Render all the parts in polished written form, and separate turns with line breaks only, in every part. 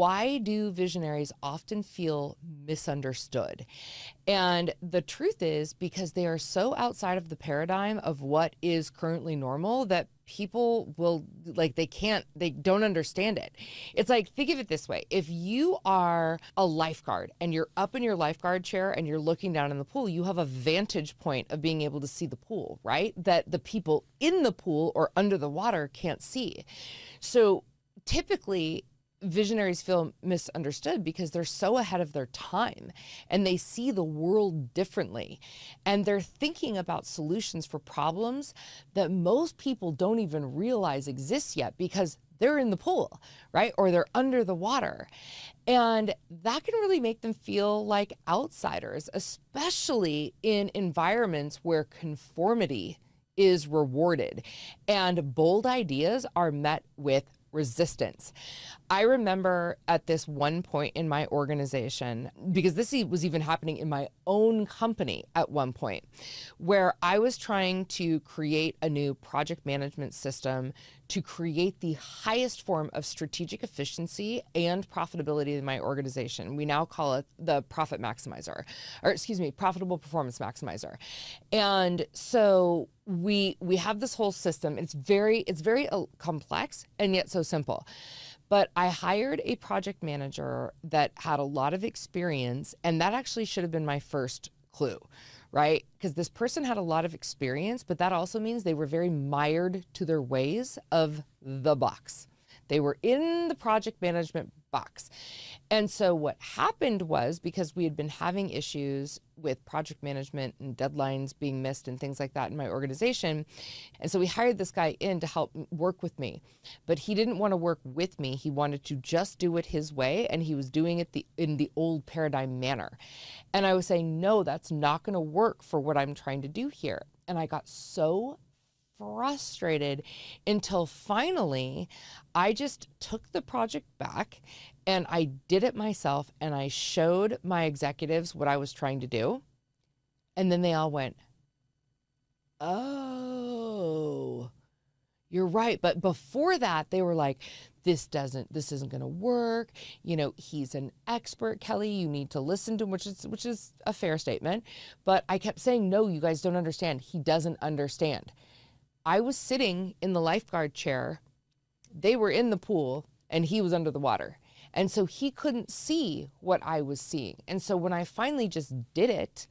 why do visionaries often feel misunderstood? And the truth is because they are so outside of the paradigm of what is currently normal that people will, like, they don't understand it. It's like, think of it this way. If you are a lifeguard and you're up in your lifeguard chair and you're looking down in the pool, you have a vantage point of being able to see the pool, right? That the people in the pool or under the water can't see. So typically, visionaries feel misunderstood because they're so ahead of their time and they see the world differently. And they're thinking about solutions for problems that most people don't even realize exist yet because they're in the pool, right? Or they're under the water. And that can really make them feel like outsiders, especially in environments where conformity is rewarded and bold ideas are met with resistance. I remember at this one point in my organization, because this was even happening in my own company at one point, where I was trying to create a new project management system to create the highest form of strategic efficiency and profitability in my organization. We now call it the profit maximizer, or excuse me, profitable performance maximizer. And so we have this whole system. It's very complex and yet so simple. But I hired a project manager that had a lot of experience, and that actually should have been my first clue, right? Because this person had a lot of experience, but that also means they were very mired to their ways of the box. They were in the project management box. And so what happened was, because we had been having issues with project management and deadlines being missed and things like that in my organization, and so we hired this guy in to help work with me, but he didn't want to work with me. He wanted to just do it his way, and he was doing it in the old paradigm manner. And I was saying, no, that's not going to work for what I'm trying to do here. And I got so frustrated until finally I just took the project back and I did it myself, and I showed my executives what I was trying to do. And then they all went, oh, you're right. But before that, they were like, this isn't going to work. You know, he's an expert, Kelly. You need to listen to him, which is a fair statement. But I kept saying, no, you guys don't understand. He doesn't understand. I was sitting in the lifeguard chair. They were in the pool and he was under the water. And so he couldn't see what I was seeing. And so when I finally just did it,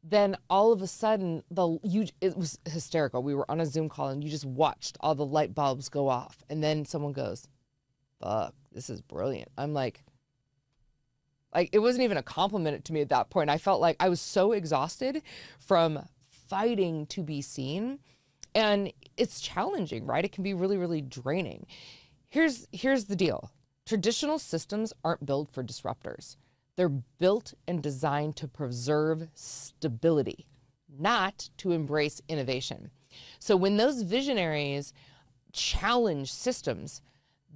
then all of a sudden it was hysterical. We were on a Zoom call and you just watched all the light bulbs go off. And then someone goes, fuck, this is brilliant. I'm like, it wasn't even a compliment to me at that point. I felt like I was so exhausted from fighting to be seen. And it's challenging, right? It can be really, really draining. Here's the deal. Traditional systems aren't built for disruptors. They're built and designed to preserve stability, not to embrace innovation. So when those visionaries challenge systems,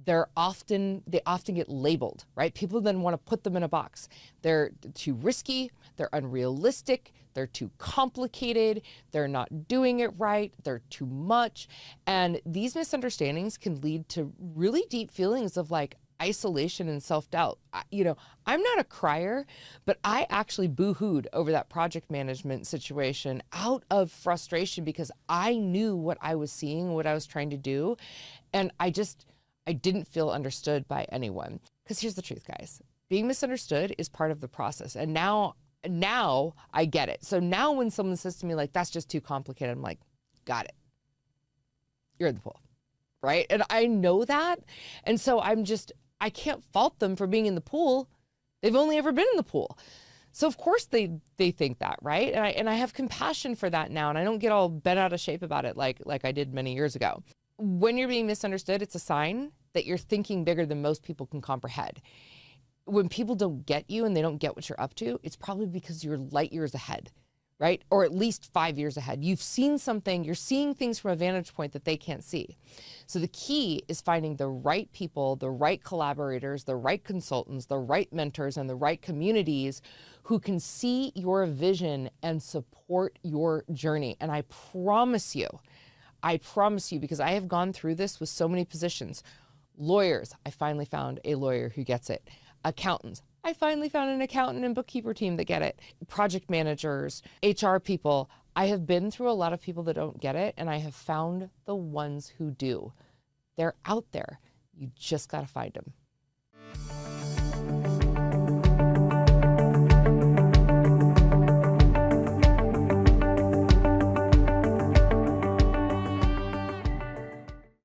they often get labeled, right? People then want to put them in a box. They're too risky, they're unrealistic, they're too complicated, they're not doing it right, they're too much. And these misunderstandings can lead to really deep feelings of like isolation and self-doubt. I'm not a crier, but I actually boo-hooed over that project management situation out of frustration because I knew what I was seeing, what I was trying to do. And I didn't feel understood by anyone. Because here's the truth, guys. Being misunderstood is part of the process. And now I get it. So now when someone says to me, like, that's just too complicated, I'm like, got it. You're in the pool, right? And I know that. And so I can't fault them for being in the pool. They've only ever been in the pool. So of course they think that, right? And I have compassion for that now. And I don't get all bent out of shape about it like I did many years ago. When you're being misunderstood, it's a sign that you're thinking bigger than most people can comprehend. When people don't get you and they don't get what you're up to, it's probably because you're light years ahead, right? Or at least 5 years ahead. You've seen something, you're seeing things from a vantage point that they can't see. So the key is finding the right people, the right collaborators, the right consultants, the right mentors, and the right communities who can see your vision and support your journey. And I promise you, because I have gone through this with so many positions, Lawyers, I finally found a lawyer who gets it. Accountants, I finally found an accountant and bookkeeper team that get it. Project managers, HR people, I have been through a lot of people that don't get it, and I have found the ones who do. They're out there. You just got to find them.